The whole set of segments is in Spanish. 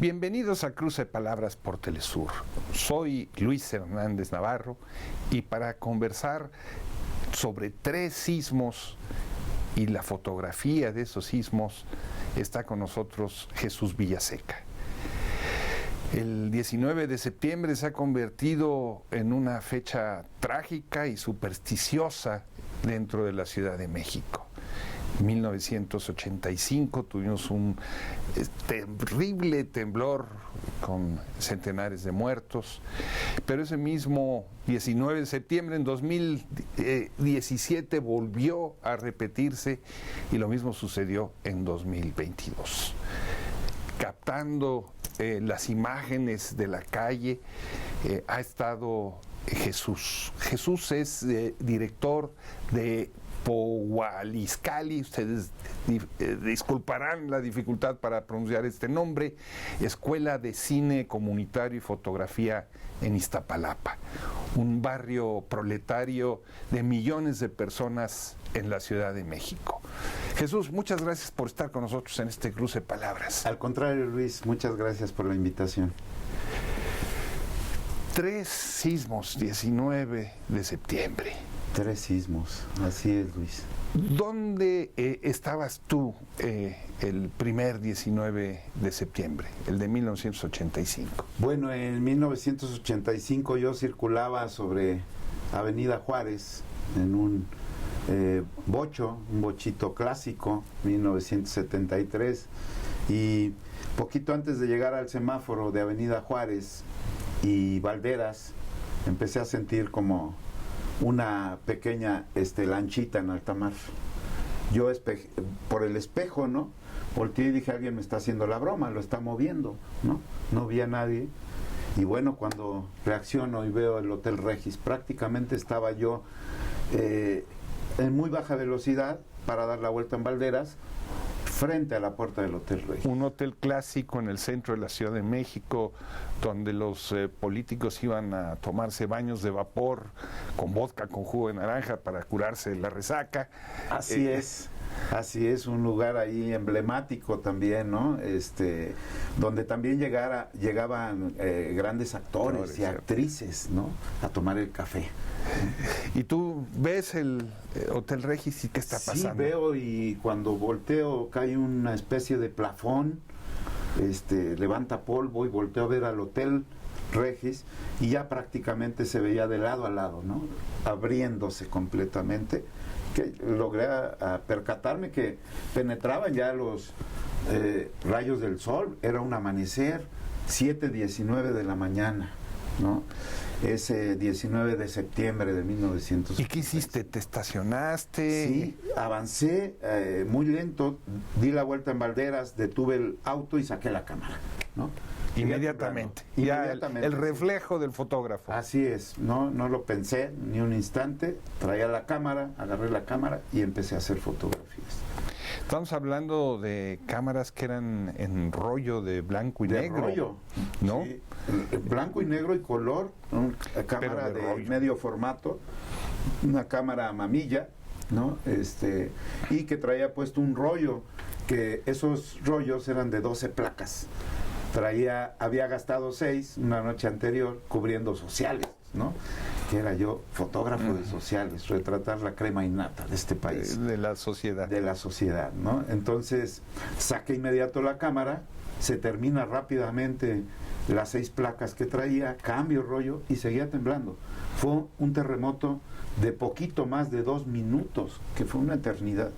Bienvenidos a Cruce de Palabras por Telesur. Soy Luis Hernández Navarro y para conversar sobre 3 sismos y la fotografía de esos sismos está con nosotros Jesús Villaseca. El 19 de septiembre se ha convertido en una fecha trágica y supersticiosa dentro de la Ciudad de México. En 1985 tuvimos un terrible temblor con centenares de muertos, pero ese mismo 19 de septiembre en 2017 volvió a repetirse y lo mismo sucedió en 2022. Captando las imágenes de la calle ha estado Jesús. Jesús es director de Powaliscali, ustedes disculparán la dificultad para pronunciar este nombre, Escuela de Cine Comunitario y Fotografía en Iztapalapa, un barrio proletario de millones de personas en la Ciudad de México. Jesús, muchas gracias por estar con nosotros en este cruce de palabras. Al contrario, Luis, muchas gracias por la invitación. 3 sismos, 19 de septiembre. 3 sismos, así es, Luis. ¿Dónde estabas tú el primer 19 de septiembre, el de 1985? Bueno, en 1985 yo circulaba sobre Avenida Juárez en un bochito clásico, 1973, y poquito antes de llegar al semáforo de Avenida Juárez y Valderas, empecé a sentir como una pequeña lanchita en alta mar. Yo por el espejo, ¿no? Volteé y dije, alguien me está haciendo la broma, lo está moviendo, ¿no? No vi a nadie. Y bueno, cuando reacciono y veo el Hotel Regis, prácticamente estaba yo en muy baja velocidad para dar la vuelta en Valderas, frente a la puerta del Hotel Regis. Un hotel clásico en el centro de la Ciudad de México, donde los políticos iban a tomarse baños de vapor con vodka, con jugo de naranja para curarse la resaca. Así es, un lugar ahí emblemático también, ¿no? Donde también llegaban grandes actores y actrices, ¿no? A tomar el café. ¿Y tú ves el Hotel Regis y qué está pasando? Sí, veo, y cuando volteo cae una especie de plafón, levanta polvo, y volteo a ver al Hotel Regis y ya prácticamente se veía de lado a lado, ¿no? Abriéndose completamente, que logré percatarme que penetraban ya los rayos del sol. Era un amanecer, 7:19 de la mañana, ¿no? Ese 19 de septiembre de 1900. ¿Y qué hiciste? ¿Te estacionaste? Sí, avancé muy lento, di la vuelta en Valderas, detuve el auto y saqué la cámara, ¿no? Inmediatamente. Ya el reflejo del fotógrafo. Así es, no lo pensé ni un instante, traía la cámara, agarré la cámara y empecé a hacer fotografías. Estamos hablando de cámaras que eran en rollo de blanco y negro. Rollo, ¿no? Sí, blanco y negro y color, una cámara de medio formato, una cámara mamilla, ¿no? Y que traía puesto un rollo, que esos rollos eran de 12 placas. Había gastado 6 una noche anterior cubriendo sociales, ¿no? Que era yo fotógrafo de sociales, retratar la crema innata de este país. De la sociedad. De la sociedad, ¿no? Entonces saqué inmediato la cámara, se termina rápidamente las 6 placas que traía, cambio rollo y seguía temblando. Fue un terremoto de poquito más de 2 minutos, que fue una eternidad.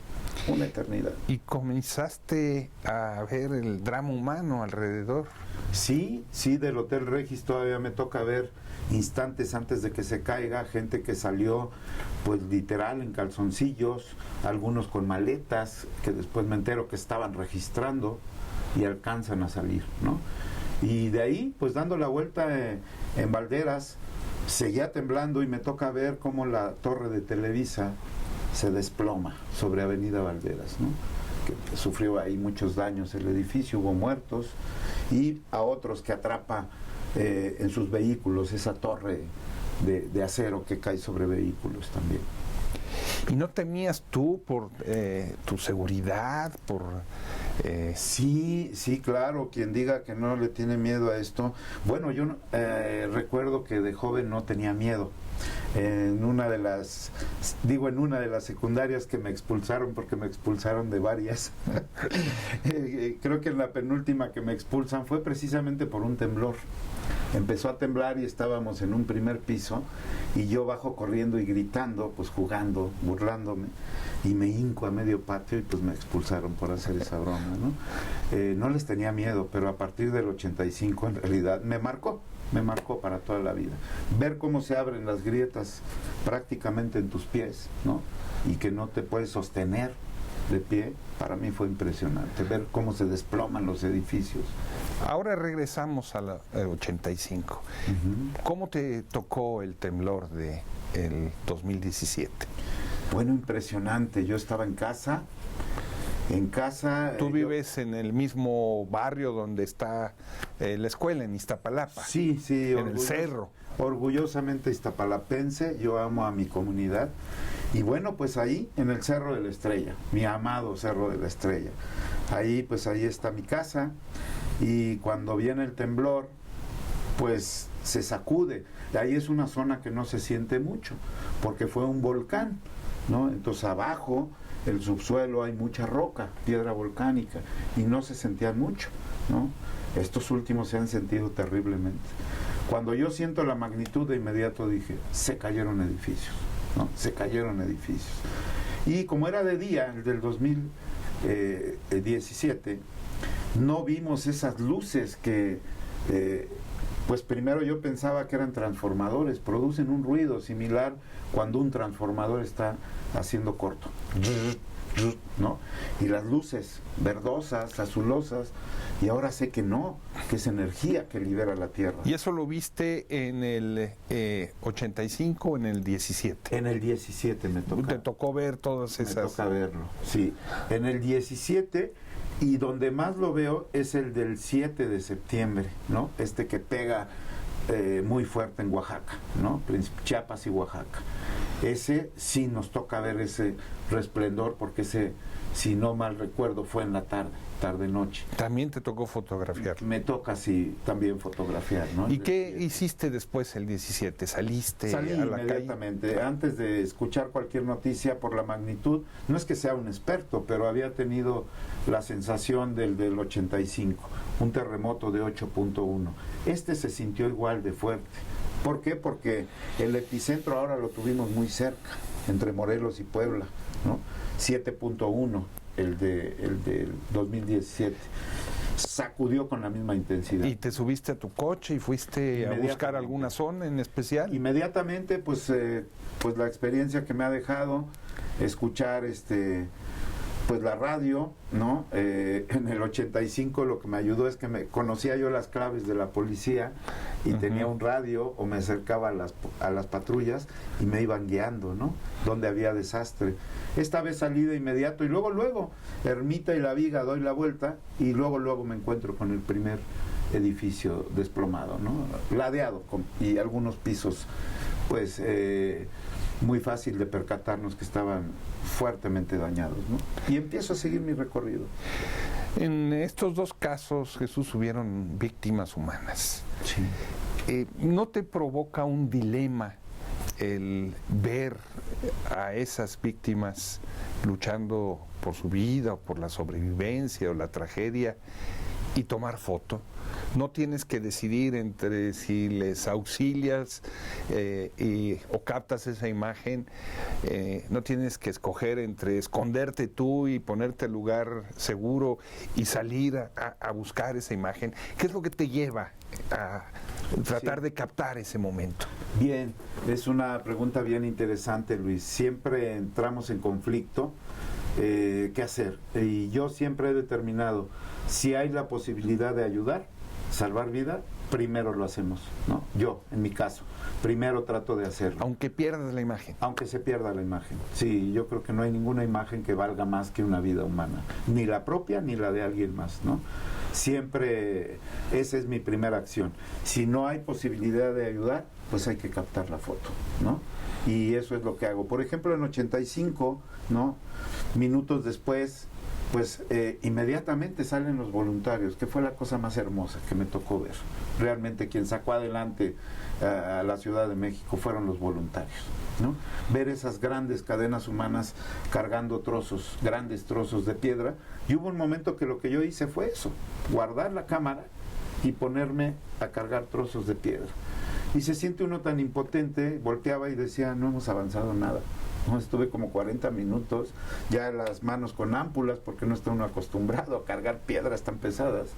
Una eternidad. ¿Y comenzaste a ver el drama humano alrededor? Sí, del Hotel Regis todavía me toca ver instantes antes de que se caiga, gente que salió pues literal en calzoncillos, algunos con maletas, que después me entero que estaban registrando y alcanzan a salir, ¿no? Y de ahí, pues dando la vuelta en Valderas, seguía temblando y me toca ver cómo la torre de Televisa se desploma sobre Avenida Valderas, ¿no? Que sufrió ahí muchos daños el edificio, hubo muertos, y a otros que atrapa en sus vehículos esa torre de acero que cae sobre vehículos también. ¿Y no temías tú por tu seguridad, por Sí, claro, quien diga que no le tiene miedo a esto. Bueno, yo recuerdo que de joven no tenía miedo. En una de las secundarias que me expulsaron, porque me expulsaron de varias, creo que en la penúltima que me expulsan fue precisamente por un temblor. Empezó a temblar y estábamos en un primer piso y yo bajo corriendo y gritando, pues jugando, burlándome, y me hinco a medio patio y pues me expulsaron por hacer esa broma, ¿no? No les tenía miedo, pero a partir del 85 en realidad me marcó para toda la vida. Ver cómo se abren las grietas prácticamente en tus pies, ¿no? Y que no te puedes sostener de pie, para mí fue impresionante. Ver cómo se desploman los edificios. Ahora regresamos al 85. ¿Cómo te tocó el temblor del 2017? Bueno, impresionante. Yo estaba en casa. ¿Tú vives en el mismo barrio donde está la escuela, en Iztapalapa? Sí, en el cerro. Orgullosamente iztapalapense, yo amo a mi comunidad. Y bueno, pues ahí, en el Cerro de la Estrella, mi amado Cerro de la Estrella. Ahí está mi casa. Y cuando viene el temblor, pues se sacude. Ahí es una zona que no se siente mucho, porque fue un volcán, ¿no? Entonces abajo, el subsuelo, hay mucha roca, piedra volcánica, y no se sentían mucho, ¿no? Estos últimos se han sentido terriblemente. Cuando yo siento la magnitud, de inmediato dije, se cayeron edificios, ¿no? Se cayeron edificios. Y como era de día, el del 2017, no vimos esas luces que, pues primero yo pensaba que eran transformadores, producen un ruido similar cuando un transformador está haciendo corto, ¿no? Y las luces verdosas, azulosas, y ahora sé que no, que es energía que libera la Tierra. ¿Y eso lo viste en el 85 o en el 17? En el 17 me tocó. ¿Te tocó ver todas esas? Me toca verlo, sí. En el 17, y donde más lo veo es el del 7 de septiembre, ¿no? Este que pega muy fuerte en Oaxaca, ¿no? Chiapas y Oaxaca. Ese sí nos toca ver ese resplendor, porque ese, si no mal recuerdo, fue en la tarde-noche. ¿También te tocó fotografiar? Me toca, sí, también fotografiar, ¿no? ¿Y qué hiciste después el 17? Salí a la inmediatamente, calle? Antes de escuchar cualquier noticia por la magnitud. No es que sea un experto, pero había tenido la sensación del 85, un terremoto de 8.1. Este se sintió igual de fuerte. ¿Por qué? Porque el epicentro ahora lo tuvimos muy cerca, entre Morelos y Puebla, ¿no? 7.1, el del 2017. Sacudió con la misma intensidad. ¿Y te subiste a tu coche y fuiste a buscar alguna zona en especial? Inmediatamente, pues la experiencia que me ha dejado escuchar pues la radio, ¿no? En el 85 lo que me ayudó es que conocía yo las claves de la policía y tenía un radio, o me acercaba a las patrullas y me iban guiando, ¿no? Donde había desastre. Esta vez salí de inmediato y luego, Ermita y La Viga, doy la vuelta y luego me encuentro con el primer edificio desplomado, ¿no? Ladeado y algunos pisos, pues muy fácil de percatarnos que estaban fuertemente dañados, ¿no? Y empiezo a seguir mi recorrido. En estos dos casos, Jesús, hubieron víctimas humanas. Sí. ¿No te provoca un dilema el ver a esas víctimas luchando por su vida o por la sobrevivencia o la tragedia y tomar foto? No tienes que decidir entre si les auxilias o captas esa imagen, no tienes que escoger entre esconderte tú y ponerte al lugar seguro y salir a buscar esa imagen. ¿Qué es lo que te lleva a tratar de captar ese momento? Bien, es una pregunta bien interesante, Luis. Siempre entramos en conflicto. ¿Qué hacer? Y yo siempre he determinado, si hay la posibilidad de ayudar, salvar vida, primero lo hacemos, ¿no? Yo, en mi caso, primero trato de hacerlo. Aunque pierdas la imagen. Aunque se pierda la imagen. Sí, yo creo que no hay ninguna imagen que valga más que una vida humana, ni la propia ni la de alguien más, ¿no? Siempre esa es mi primera acción. Si no hay posibilidad de ayudar, pues hay que captar la foto, ¿no? Y eso es lo que hago. Por ejemplo, en 85, ¿no? Minutos después, pues inmediatamente salen los voluntarios, que fue la cosa más hermosa que me tocó ver. Realmente quien sacó adelante a la Ciudad de México fueron los voluntarios, ¿no? Ver esas grandes cadenas humanas cargando trozos, grandes trozos de piedra, y hubo un momento que lo que yo hice fue eso, guardar la cámara y ponerme a cargar trozos de piedra. Y se siente uno tan impotente, volteaba y decía, no hemos avanzado nada. No, estuve como 40 minutos, ya las manos con ámpulas, porque no está uno acostumbrado a cargar piedras tan pesadas,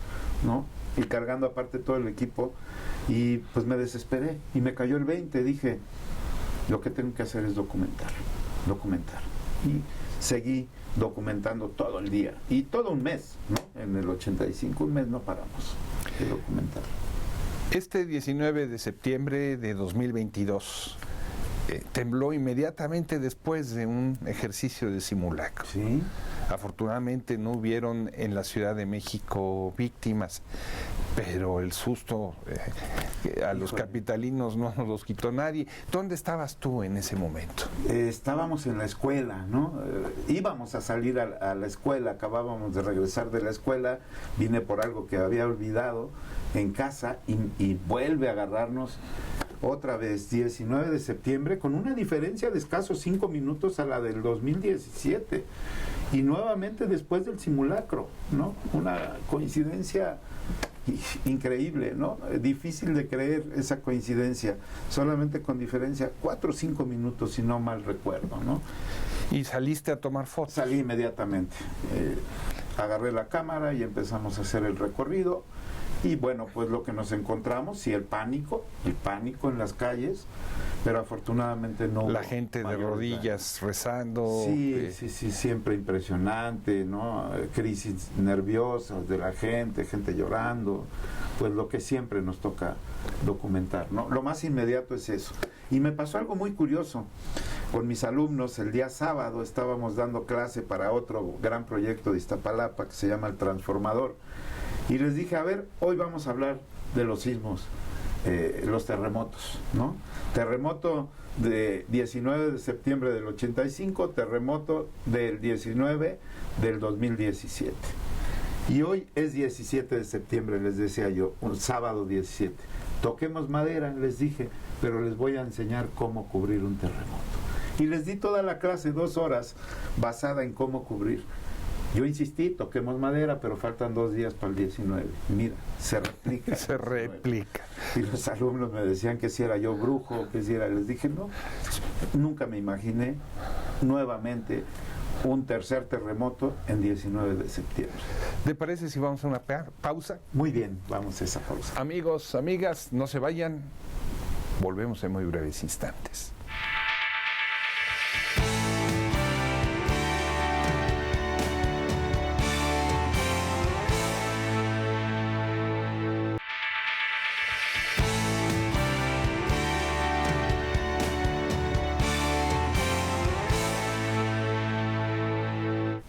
¿no? Y cargando aparte todo el equipo, y pues me desesperé, y me cayó el 20, dije, lo que tengo que hacer es documentar. Y seguí documentando todo el día, y todo un mes, ¿no? En el 85, un mes no paramos de documentar. Este 19 de septiembre de 2022, tembló inmediatamente después de un ejercicio de simulacro. Sí. Afortunadamente no hubieron en la Ciudad de México víctimas, pero el susto a los capitalinos no nos los quitó nadie. ¿Dónde estabas tú en ese momento? Estábamos en la escuela, ¿no? Íbamos a salir a la escuela, acabábamos de regresar de la escuela, vine por algo que había olvidado en casa y vuelve a agarrarnos otra vez, 19 de septiembre, con una diferencia de escasos 5 minutos a la del 2017. Y nuevamente después del simulacro, ¿no? Una coincidencia increíble, ¿no? Difícil de creer esa coincidencia, solamente con diferencia 4 o 5 minutos, si no mal recuerdo, ¿no? ¿Y saliste a tomar fotos? Salí inmediatamente, agarré la cámara y empezamos a hacer el recorrido. Y bueno, pues lo que nos encontramos, sí, el pánico en las calles, pero afortunadamente no. La gente de rodillas rezando. Sí, siempre impresionante, ¿no? Crisis nerviosas de la gente llorando, pues lo que siempre nos toca documentar, ¿no? Lo más inmediato es eso. Y me pasó algo muy curioso. Con mis alumnos, el día sábado estábamos dando clase para otro gran proyecto de Iztapalapa que se llama El Transformador. Y les dije, a ver, hoy vamos a hablar de los sismos, los terremotos, ¿no? Terremoto de 19 de septiembre del 85, terremoto del 19 del 2017. Y hoy es 17 de septiembre, les decía yo, un sábado 17. Toquemos madera, les dije, pero les voy a enseñar cómo cubrir un terremoto. Y les di toda la clase, 2 horas, basada en cómo cubrir. Yo insistí, toquemos madera, pero faltan 2 días para el 19. Mira, se replica. Se replica. Y los alumnos me decían que si era yo brujo, que si era... Les dije, no, nunca me imaginé nuevamente un tercer terremoto en 19 de septiembre. ¿Te parece si vamos a una pausa? Muy bien, vamos a esa pausa. Amigos, amigas, no se vayan. Volvemos en muy breves instantes.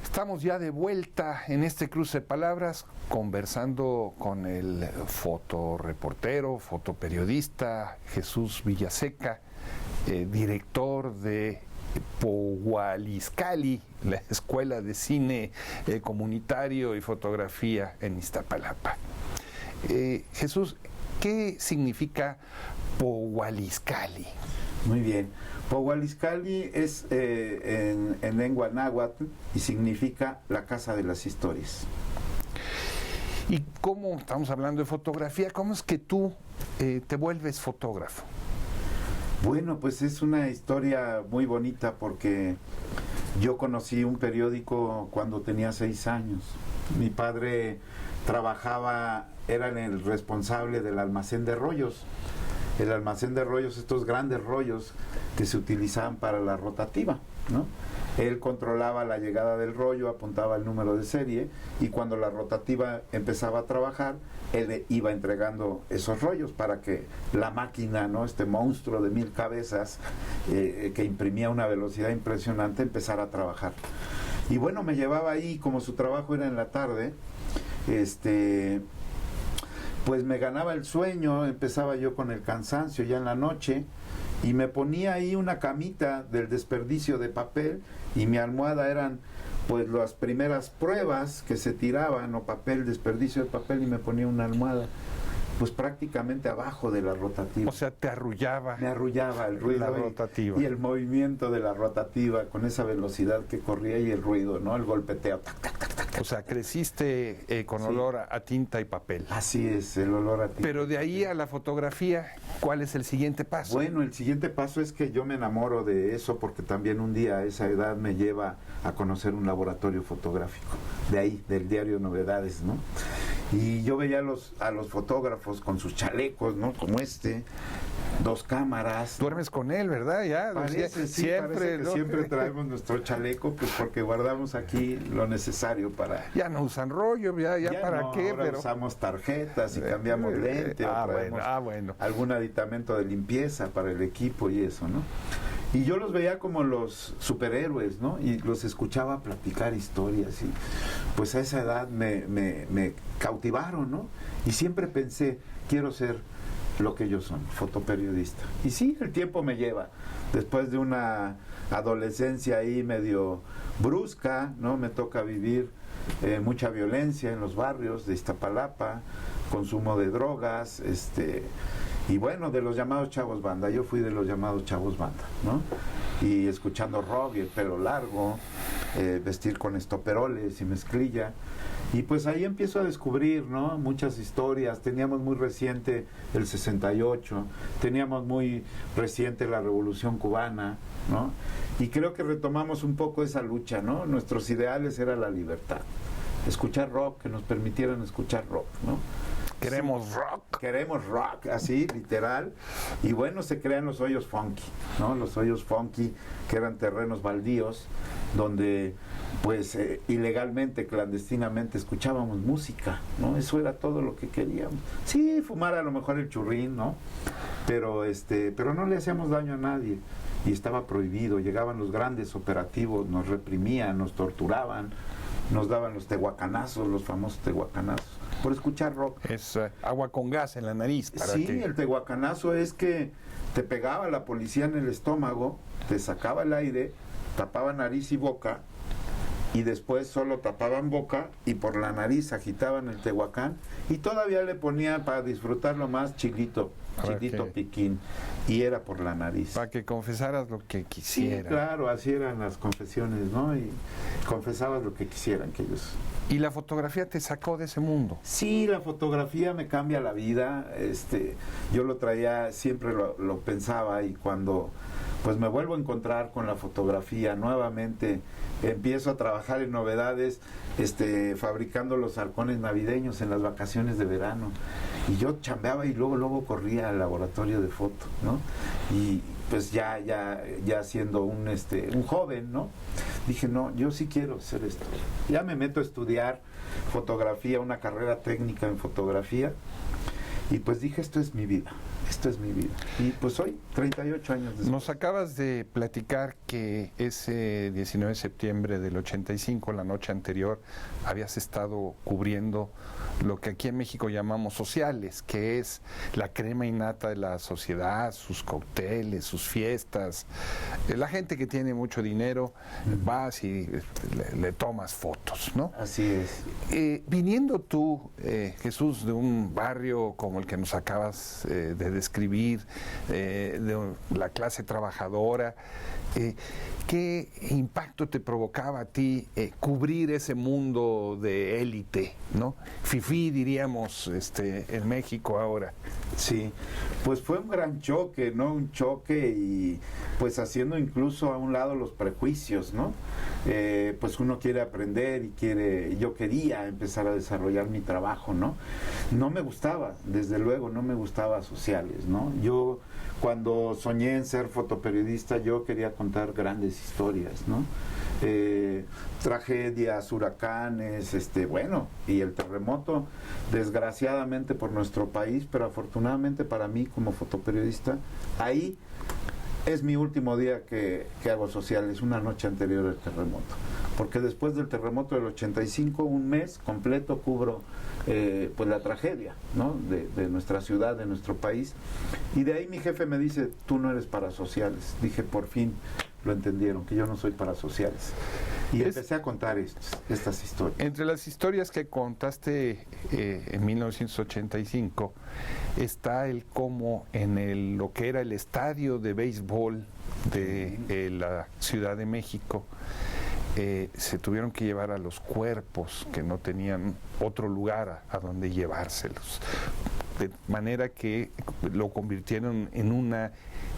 Estamos ya de vuelta en este cruce de palabras, conversando con el fotoreportero, fotoperiodista Jesús Villaseca, director de Pohualizcali, la Escuela de Cine Comunitario y Fotografía en Iztapalapa. Jesús, ¿qué significa Pohualizcali? Muy bien. Pohualizcali es en lengua náhuatl y significa la casa de las historias. ¿Y cómo, estamos hablando de fotografía, cómo es que tú te vuelves fotógrafo? Bueno, pues es una historia muy bonita porque yo conocí un periódico cuando tenía 6 años. Mi padre trabajaba, era el responsable del almacén de rollos. El almacén de rollos, estos grandes rollos que se utilizaban para la rotativa, ¿no? Él controlaba la llegada del rollo, apuntaba el número de serie y cuando la rotativa empezaba a trabajar, él iba entregando esos rollos para que la máquina, ¿no? Este monstruo de 1000 cabezas que imprimía una velocidad impresionante empezara a trabajar. Y bueno, me llevaba ahí, como su trabajo era en la tarde, pues me ganaba el sueño, empezaba yo con el cansancio ya en la noche y me ponía ahí una camita del desperdicio de papel y mi almohada eran pues las primeras pruebas que se tiraban, o papel, desperdicio de papel, y me ponía una almohada, pues prácticamente abajo de la rotativa. O sea, te arrullaba. Me arrullaba el ruido la rotativa. y el movimiento de la rotativa con esa velocidad que corría y el ruido, ¿no? El golpeteo. Tac, tac, tac, tac. O sea, creciste con Sí. olor a tinta y papel. Así es, el olor a tinta. Pero de ahí a la fotografía, ¿cuál es el siguiente paso? Bueno, el siguiente paso es que yo me enamoro de eso, porque también un día a esa edad me lleva a conocer un laboratorio fotográfico, de ahí, del diario Novedades, ¿no? Y yo veía a los fotógrafos con sus chalecos, ¿no? Como este, 2 cámaras. Duermes con él, ¿verdad? Ya, Parece, sí, siempre, parece que ¿no? siempre traemos nuestro chaleco, pues porque guardamos aquí lo necesario para... Ya no usan rollo, ya para no, qué, ahora pero usamos tarjetas y cambiamos lente, o traemos bueno. algún aditamento de limpieza para el equipo y eso, ¿no? Y yo los veía como los superhéroes, ¿no? Y los escuchaba platicar historias, y pues a esa edad me cautivaron, ¿no? Y siempre pensé, quiero ser lo que ellos son, fotoperiodista. Y sí, el tiempo me lleva. Después de una adolescencia ahí medio brusca, ¿no? Me toca vivir mucha violencia en los barrios de Iztapalapa, consumo de drogas, y bueno, de los llamados chavos banda. Yo fui de los llamados chavos banda, ¿no? Y escuchando rock y el pelo largo, vestir con estoperoles y mezclilla. Y pues ahí empiezo a descubrir, ¿no? Muchas historias. Teníamos muy reciente el 68, teníamos muy reciente la Revolución Cubana, ¿no? Y creo que retomamos un poco esa lucha, ¿no? Nuestros ideales era la libertad. Escuchar rock, que nos permitieran escuchar rock, ¿no? Queremos rock. Queremos rock, así, literal. Y bueno, se crean los hoyos funky, ¿no? Los hoyos funky, que eran terrenos baldíos, donde pues ilegalmente, clandestinamente escuchábamos música, ¿no? Eso era todo lo que queríamos. Sí, fumar a lo mejor el churrín, ¿no? Pero no le hacíamos daño a nadie, y estaba prohibido. Llegaban los grandes operativos, nos reprimían, nos torturaban, nos daban los tehuacanazos, los famosos tehuacanazos, por escuchar rock. Es agua con gas en la nariz. Sí, el tehuacanazo es que te pegaba la policía en el estómago, te sacaba el aire, tapaba nariz y boca, y después solo tapaban boca y por la nariz agitaban el tehuacán, y todavía le ponían, para disfrutarlo más, chilito piquín, y era por la nariz. Para que confesaras lo que quisieran. Sí, claro, así eran las confesiones, ¿no? Y confesabas lo que quisieran que ellos. ¿Y la fotografía te sacó de ese mundo? Sí, la fotografía me cambia la vida. Yo lo traía, siempre lo pensaba, y cuando pues me vuelvo a encontrar con la fotografía nuevamente, empiezo a trabajar en Novedades, fabricando los arcones navideños en las vacaciones de verano, y yo chambeaba y luego corría al laboratorio de foto, ¿no? Y pues ya siendo un joven, ¿no? Dije, no, yo sí quiero hacer esto. Ya me meto a estudiar fotografía, una carrera técnica en fotografía, y pues dije, esto es mi vida. Y pues hoy, 38 años después. Nos acabas de platicar que ese 19 de septiembre del 85, la noche anterior, habías estado cubriendo lo que aquí en México llamamos sociales, que es la crema innata de la sociedad, sus cócteles, sus fiestas. La gente que tiene mucho dinero, vas y le tomas fotos, ¿no? Así es. Viniendo tú, Jesús, de un barrio como el que nos acabas de describir, de la clase trabajadora, ¿qué impacto te provocaba a ti cubrir ese mundo de élite, ¿no? Fifí, diríamos, en México ahora. Sí, pues fue un gran choque, ¿no? Un choque, y pues haciendo incluso a un lado los prejuicios, ¿no? Pues uno quiere aprender y yo quería empezar a desarrollar mi trabajo, ¿no? No me gustaba, desde luego, no me gustaba sociales, ¿no? Yo cuando soñé en ser fotoperiodista, yo quería contar grandes historias, ¿no? Tragedias, huracanes, bueno, y el terremoto, desgraciadamente por nuestro país, pero afortunadamente para mí como fotoperiodista, ahí es mi último día que hago sociales, una noche anterior al terremoto, porque después del terremoto del 85, un mes completo cubro pues la tragedia, ¿no? de nuestra ciudad, de nuestro país, y de ahí mi jefe me dice, tú no eres para sociales. Dije, por fin lo entendieron, que yo no soy para sociales. Y empecé a contar estas historias. Entre las historias que contaste en 1985 está el cómo en lo que era el estadio de béisbol de la Ciudad de México se tuvieron que llevar a los cuerpos que no tenían otro lugar a donde llevárselos, de manera que lo convirtieron en una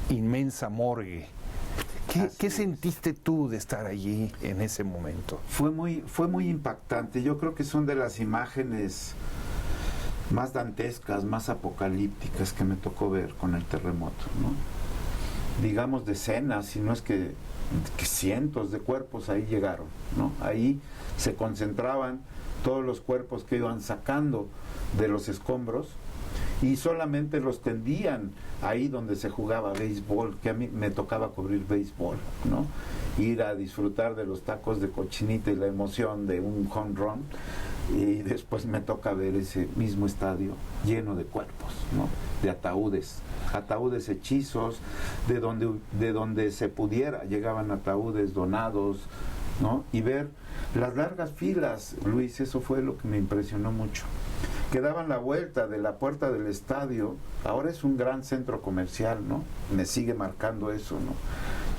inmensa morgue. ¿Qué sentiste tú de estar allí en ese momento? Fue muy impactante. Yo creo que son de las imágenes más dantescas, más apocalípticas que me tocó ver con el terremoto, ¿no? Digamos decenas, si no es que cientos de cuerpos ahí llegaron, ¿no? Ahí se concentraban todos los cuerpos que iban sacando de los escombros y solamente los tendían ahí donde se jugaba béisbol, que a mí me tocaba cubrir béisbol, ¿no? Ir a disfrutar de los tacos de cochinita y la emoción de un home run, y después me toca ver ese mismo estadio lleno de cuerpos, ¿no? De ataúdes hechizos, de donde se pudiera, llegaban ataúdes donados, ¿no? Y ver las largas filas, Luis, eso fue lo que me impresionó mucho, que daban la vuelta de la puerta del estadio. Ahora es un gran centro comercial, ¿no? Me sigue marcando eso, ¿no?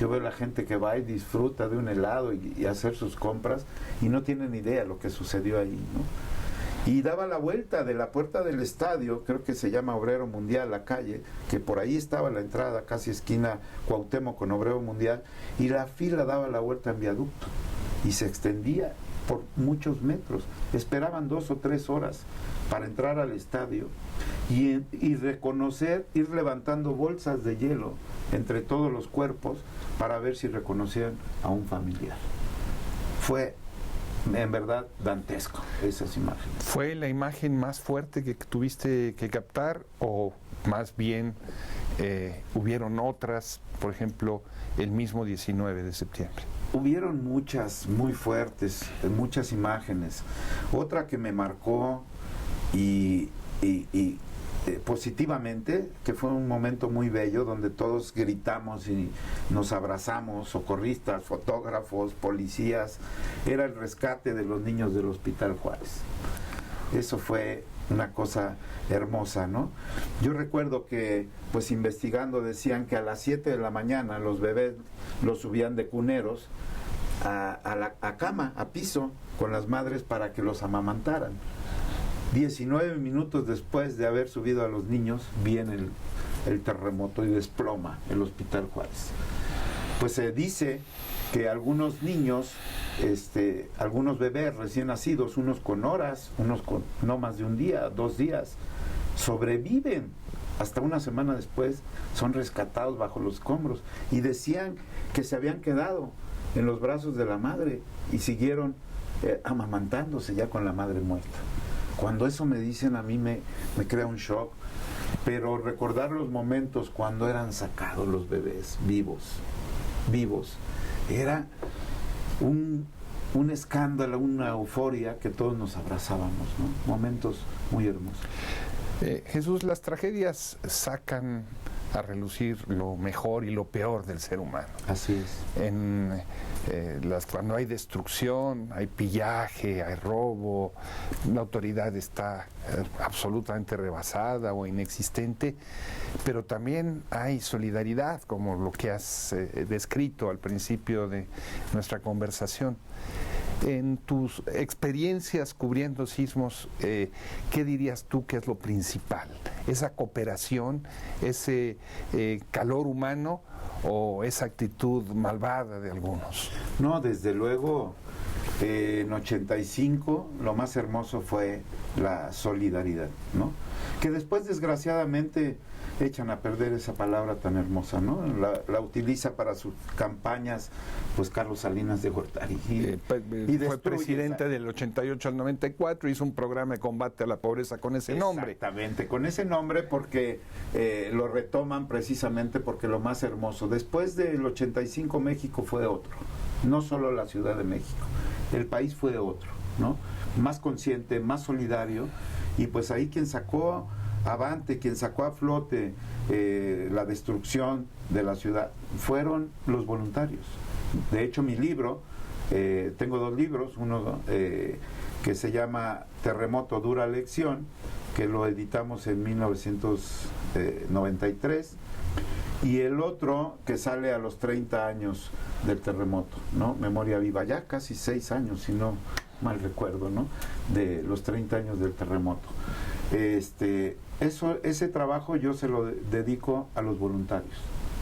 Yo veo la gente que va y disfruta de un helado y hacer sus compras y no tienen idea lo que sucedió ahí, ¿no? Y daba la vuelta de la puerta del estadio, creo que se llama Obrero Mundial, la calle, que por ahí estaba la entrada, casi esquina Cuauhtémoc con Obrero Mundial, y la fila daba la vuelta en viaducto y se extendía por muchos metros. Esperaban 2 o 3 horas para entrar al estadio y reconocer, ir levantando bolsas de hielo entre todos los cuerpos para ver si reconocían a un familiar. Fue en verdad dantesco esas imágenes. ¿Fue la imagen más fuerte que tuviste que captar o más bien hubieron otras, por ejemplo, el mismo 19 de septiembre? Hubieron muchas muy fuertes, muchas imágenes. Otra que me marcó y positivamente, que fue un momento muy bello donde todos gritamos y nos abrazamos, socorristas, fotógrafos, policías, era el rescate de los niños del Hospital Juárez. Eso fue una cosa hermosa, ¿no? Yo recuerdo que, pues investigando, decían que a las 7 de la mañana los bebés los subían de cuneros a cama, a piso, con las madres para que los amamantaran. 19 minutos después de haber subido a los niños, viene el terremoto y desploma el Hospital Juárez. Pues se dice que algunos niños, algunos bebés recién nacidos, unos con horas, unos con no más de un día, 2 días, sobreviven. Hasta una semana después son rescatados bajo los escombros y decían que se habían quedado en los brazos de la madre y siguieron amamantándose ya con la madre muerta. Cuando eso me dicen, a mí me crea un shock, pero recordar los momentos cuando eran sacados los bebés vivos, era un escándalo, una euforia que todos nos abrazábamos, ¿no? Momentos muy hermosos. Jesús, las tragedias sacan a relucir lo mejor y lo peor del ser humano. Así es. Cuando hay destrucción, hay pillaje, hay robo, la autoridad está absolutamente rebasada o inexistente, pero también hay solidaridad, como lo que has descrito al principio de nuestra conversación. En tus experiencias cubriendo sismos, ¿qué dirías tú que es lo principal? ¿Esa cooperación, ese calor humano o esa actitud malvada de algunos? No, desde luego, en 85 lo más hermoso fue la solidaridad, ¿no? Que después, desgraciadamente, echan a perder esa palabra tan hermosa, ¿no? La utiliza para sus campañas, pues, Carlos Salinas de Gortari. Fue presidente del 88 al 94, hizo un programa de combate a la pobreza con ese nombre. Exactamente, con ese nombre, porque lo retoman precisamente porque lo más hermoso. Después del 85 México fue otro, no solo la Ciudad de México, el país fue otro, ¿no? Más consciente, más solidario, y pues ahí quien sacó avante, quien sacó a flote la destrucción de la ciudad fueron los voluntarios. De hecho, mi libro Tengo 2 libros, uno que se llama Terremoto, dura lección, que lo editamos en 1993, y el otro que sale a los 30 años del terremoto, ¿no? Memoria viva, ya casi 6 años, si no mal recuerdo, ¿no? De los 30 años del terremoto. Ese trabajo yo se lo dedico a los voluntarios,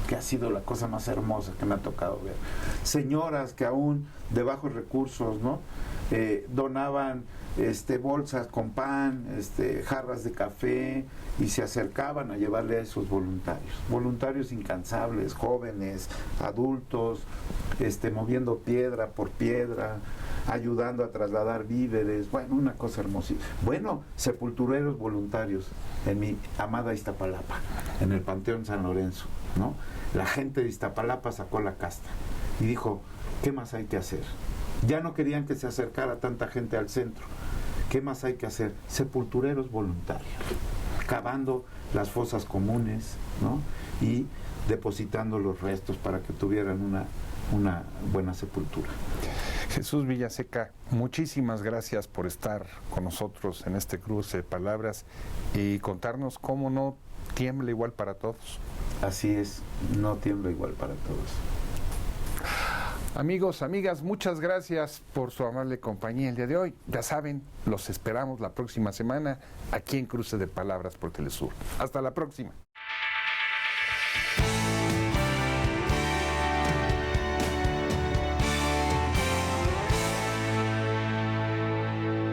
que ha sido la cosa más hermosa que me ha tocado ver. Señoras que aún de bajos recursos, ¿no? Donaban bolsas con pan, jarras de café, y se acercaban a llevarle a esos voluntarios incansables, jóvenes, adultos, moviendo piedra por piedra, ayudando a trasladar víveres. Bueno, una cosa hermosísima. Bueno, sepultureros voluntarios en mi amada Iztapalapa, en el Panteón San Lorenzo, ¿no? La gente de Iztapalapa sacó la casta y dijo, ¿qué más hay que hacer? Ya no querían que se acercara tanta gente al centro. ¿Qué más hay que hacer? Sepultureros voluntarios, cavando las fosas comunes, ¿no? Y depositando los restos para que tuvieran una buena sepultura. Jesús Villaseca, muchísimas gracias por estar con nosotros en este cruce de palabras y contarnos cómo no tiembla igual para todos. Así es, no tiembla igual para todos. Amigos, amigas, muchas gracias por su amable compañía el día de hoy. Ya saben, los esperamos la próxima semana aquí en Cruce de Palabras por Telesur. Hasta la próxima.